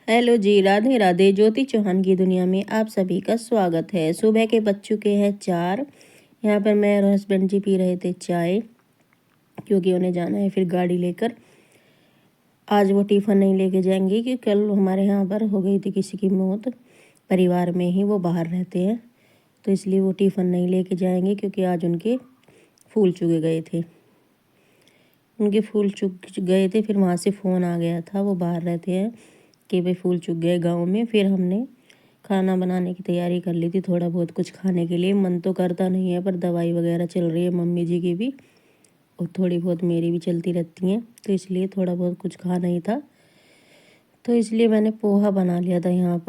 Hello जी, राधे राधे। ज्योति चौहान की दुनिया में आप सभी का स्वागत है। सुबह के बज चुके हैं 4। यहाँ पर मैं और हस्बैंड जी पी रहे थे चाय, क्योंकि उन्हें जाना है फिर गाड़ी लेकर। आज वो टिफ़िन नहीं लेके जाएंगे क्योंकि कल हमारे यहाँ पर हो गई थी किसी की मौत परिवार में ही, वो बाहर रहते हैं, तो इसलिए वो टिफ़िन नहीं लेके जाएंगे क्योंकि आज उनके फूल चुगे गए थे। फिर वहाँ से फ़ोन आ गया था, वो बाहर रहते हैं, कि भाई फूल चुग गए गाँव में। फिर हमने खाना बनाने की तैयारी कर ली थी, थोड़ा बहुत कुछ खाने के लिए। मन तो करता नहीं है, पर दवाई वगैरह चल रही है मम्मी जी की भी, और थोड़ी बहुत मेरी भी चलती रहती हैं, तो इसलिए थोड़ा बहुत कुछ खाना ही था। तो इसलिए मैंने पोहा बना लिया था। यहाँ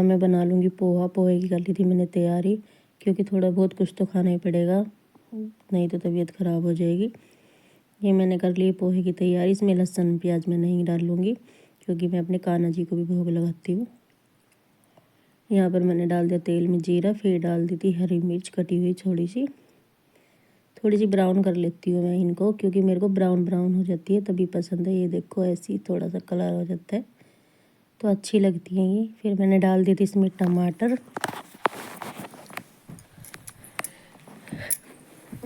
मैं बना लूँगी पोहे की कर ली थी मैंने तैयारी, क्योंकि थोड़ा बहुत कुछ तो खाना ही पड़ेगा, नहीं तो तबीयत ख़राब हो जाएगी। ये मैंने कर ली पोहे की तैयारी। इसमें लहसुन प्याज मैं नहीं डालूँगी, क्योंकि मैं अपने कान्हा जी को भी भोग लगाती हूँ। यहाँ पर मैंने डाल दिया तेल में जीरा, फिर डाल दी थी हरी मिर्च कटी हुई, थोड़ी सी ब्राउन कर लेती हूँ मैं इनको, क्योंकि मेरे को ब्राउन ब्राउन हो जाती है तभी पसंद है। ये देखो ऐसी थोड़ा सा कलर हो जाता है तो अच्छी लगती हैं ये। फिर मैंने डाल दी थी इसमें टमाटर।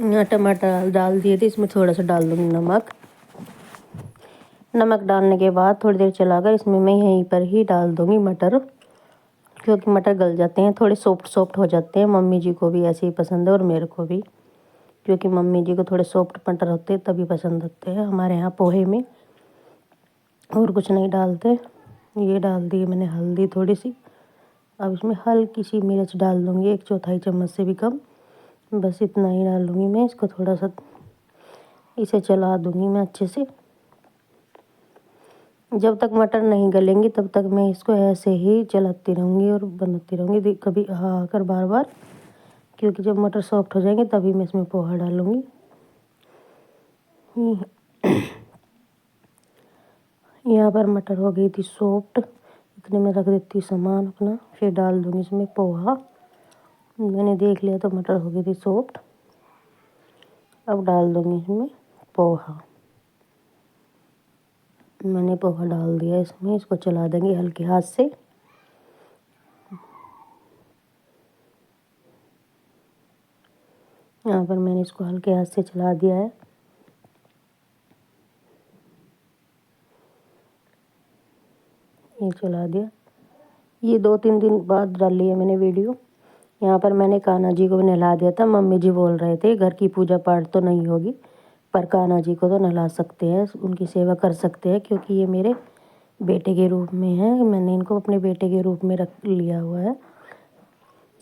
यहाँ टमाटर डाल दिए थे, इसमें थोड़ा सा डाल दूँगी नमक डालने के बाद थोड़ी देर चलाकर इसमें मैं यहीं पर ही डाल दूँगी मटर, क्योंकि मटर गल जाते हैं, थोड़े सॉफ्ट हो जाते हैं। मम्मी जी को भी ऐसे ही पसंद है और मेरे को भी, क्योंकि मम्मी जी को थोड़े सॉफ्ट मटर होते हैं तभी पसंद होते हैं हमारे यहाँ पोहे में, और कुछ नहीं डालते। ये डाल दी मैंने हल्दी थोड़ी सी। अब इसमें हल्की सी मिर्च डाल दूँगी, 1/4 चम्मच से भी कम, बस इतना ही डाल दूँगी मैं। इसको थोड़ा सा इसे चला दूँगी मैं अच्छे से। जब तक मटर नहीं गलेंगी तब तक मैं इसको ऐसे ही चलाती रहूँगी और बनाती रहूँगी, कभी आकर बार बार, क्योंकि जब मटर सॉफ्ट हो जाएंगे तभी मैं इसमें पोहा डालूँगी। यहाँ पर मटर हो गई थी सॉफ्ट, इतने में रख देती हूँ सामान अपना, फिर डाल दूँगी इसमें पोहा। मैंने देख लिया तो मटर हो गई थी सॉफ्ट। अब डाल दूँगी इसमें पोहा। मैंने पोहा डाल दिया इसमें, इसको चला देंगे हल्के हाथ से। यहाँ पर मैंने इसको हल्के हाथ से चला दिया है। ये चला दिया। ये 2-3 दिन बाद डाली है मैंने वीडियो। यहाँ पर मैंने कान्हा जी को भी नहला दिया था। मम्मी जी बोल रहे थे घर की पूजा पाठ तो नहीं होगी, पर कान्हा जी को तो नहला सकते हैं, उनकी सेवा कर सकते हैं, क्योंकि ये मेरे बेटे के रूप में है। मैंने इनको अपने बेटे के रूप में रख लिया हुआ है,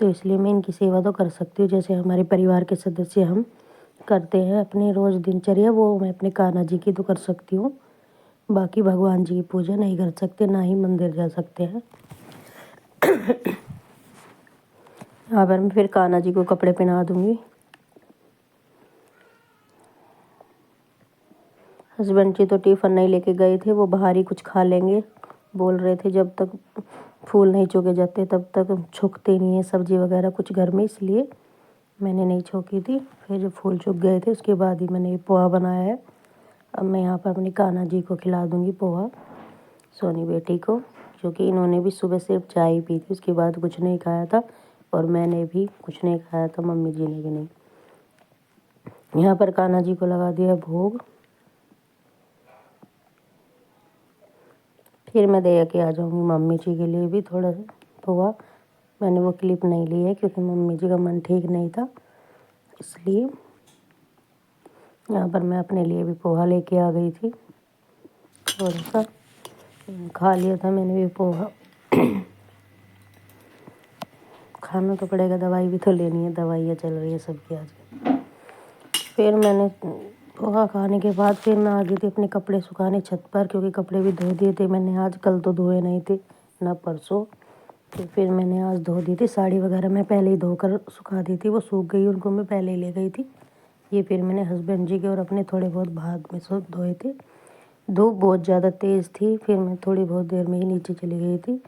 तो इसलिए मैं इनकी सेवा तो कर सकती हूँ। जैसे हमारे परिवार के सदस्य हम करते हैं अपनी रोज़ दिनचर्या, वो मैं अपने कान्हा जी की तो कर सकती हूँ। बाकी भगवान जी की पूजा नहीं कर सकते, ना ही मंदिर जा सकते हैं। यहाँ पर मैं फिर कान्हा जी को कपड़े पहना दूँगी। हस्बैंड जी तो टिफ़िन नहीं लेके गए थे, वो बाहर ही कुछ खा लेंगे। बोल रहे थे जब तक फूल नहीं चुगे जाते तब तक छुकते नहीं है सब्ज़ी वगैरह कुछ घर में, इसलिए मैंने नहीं छोकी थी। फिर जब फूल चुग गए थे उसके बाद ही मैंने ये पोहा बनाया है। अब मैं यहाँ पर अपनी कान्हा जी को खिला दूँगी पोहा, सोनी बेटी को, क्योंकि इन्होंने भी सुबह सिर्फ चाय ही पी थी, उसके बाद कुछ नहीं खाया था, और मैंने भी कुछ नहीं खाया था, मम्मी जी ने भी नहीं। यहाँ पर कान्हा जी को लगा दिया भोग। फिर मैं दे के आ जाऊँगी मम्मी जी के लिए भी थोड़ा सा पोहा। मैंने वो क्लिप नहीं ली है क्योंकि मम्मी जी का मन ठीक नहीं था, इसलिए यहाँ पर मैं अपने लिए भी पोहा लेके आ गई थी। थोड़ा सा खा लिया था मैंने भी पोहा। खाना तो पड़ेगा, दवाई भी तो लेनी है, दवाइयाँ चल रही है सबकी आज। फिर मैंने पोहा खाने के बाद फिर मैं आ गई थी अपने कपड़े सुखाने छत पर, क्योंकि कपड़े भी धो दिए थे मैंने आज। कल तो धोए नहीं थे ना परसों, तो फिर मैंने आज धो दी थी। साड़ी वगैरह मैं पहले ही धोकर सुखा दी थी, वो सूख गई, उनको मैं पहले ही ले गई थी। ये फिर मैंने हस्बैंड जी के और अपने थोड़े बहुत बाद में धोए थे। धूप बहुत ज़्यादा तेज़ थी, फिर मैं थोड़ी बहुत देर में ही नीचे चली गई थी।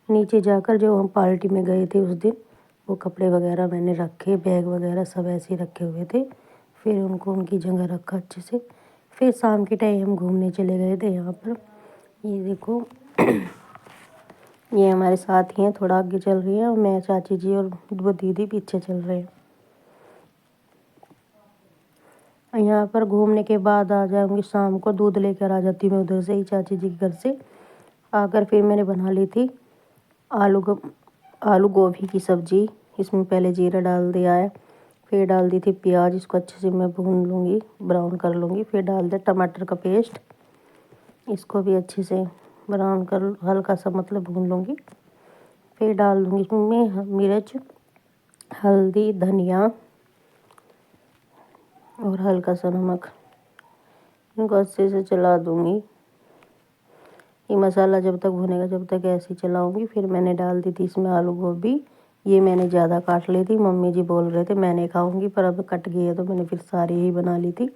नीचे जाकर जो हम पार्टी में गए थे उस दिन, वो कपड़े वगैरह मैंने रखे, बैग वगैरह सब ऐसे ही रखे हुए थे। फिर उनको उनकी जगह रखा अच्छे से। फिर शाम के टाइम हम घूमने चले गए थे यहाँ पर ये देखो ये हमारे साथ ही हैं, थोड़ा आगे चल रही है और मैं, चाची जी और वो दीदी पीछे चल रहे हैं। यहाँ पर घूमने के बाद आ जाऊंगी शाम को, दूध लेकर आ जाती मैं उधर से ही चाची जी के घर से आकर। फिर मैंने बना ली थी आलू गोभी की सब्जी। इसमें पहले जीरा डाल दिया है, फिर डाल दी थी प्याज, इसको अच्छे से मैं भून लूँगी, ब्राउन कर लूँगी। फिर डाल दिया टमाटर का पेस्ट, इसको भी अच्छे से ब्राउन कर, हल्का सा मतलब भून लूँगी। फिर डाल दूँगी इसमें मिर्च, हल्दी, धनिया और हल्का सा नमक। इनको अच्छे से चला दूँगी। ये मसाला जब तक भुनेगा जब तक ऐसे ही चलाऊँगी। फिर मैंने डाल दी थी इसमें आलू गोभी। ये मैंने ज़्यादा काट ली थी, मम्मी जी बोल रहे थे मैं नहीं खाऊंगी, पर अब कट गई है तो मैंने फिर सारी ही बना ली थी।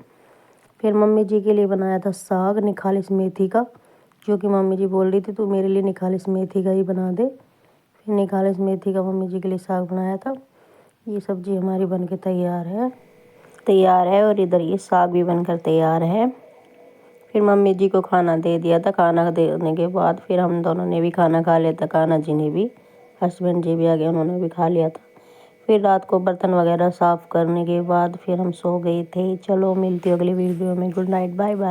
फिर मम्मी जी के लिए बनाया था साग निखालिस मेथी का, जो कि मम्मी जी बोल रही थी तू मेरे लिए निखालिस मेथी का ही बना दे। फिर निखालिस मेथी का मम्मी जी के लिए साग बनाया था। ये सब्ज़ी हमारी बन के तैयार है और इधर ये साग भी बनकर तैयार है। फिर मम्मी जी को खाना दे दिया था। खाना देने के बाद फिर हम दोनों ने भी खाना खा लिया था, कान्हा जी ने भी, हस्बैंड जी भी आ गए, उन्होंने भी खा लिया था। फिर रात को बर्तन वगैरह साफ़ करने के बाद फिर हम सो गए थे। चलो मिलती हूँ अगली वीडियो में। Good night, bye bye.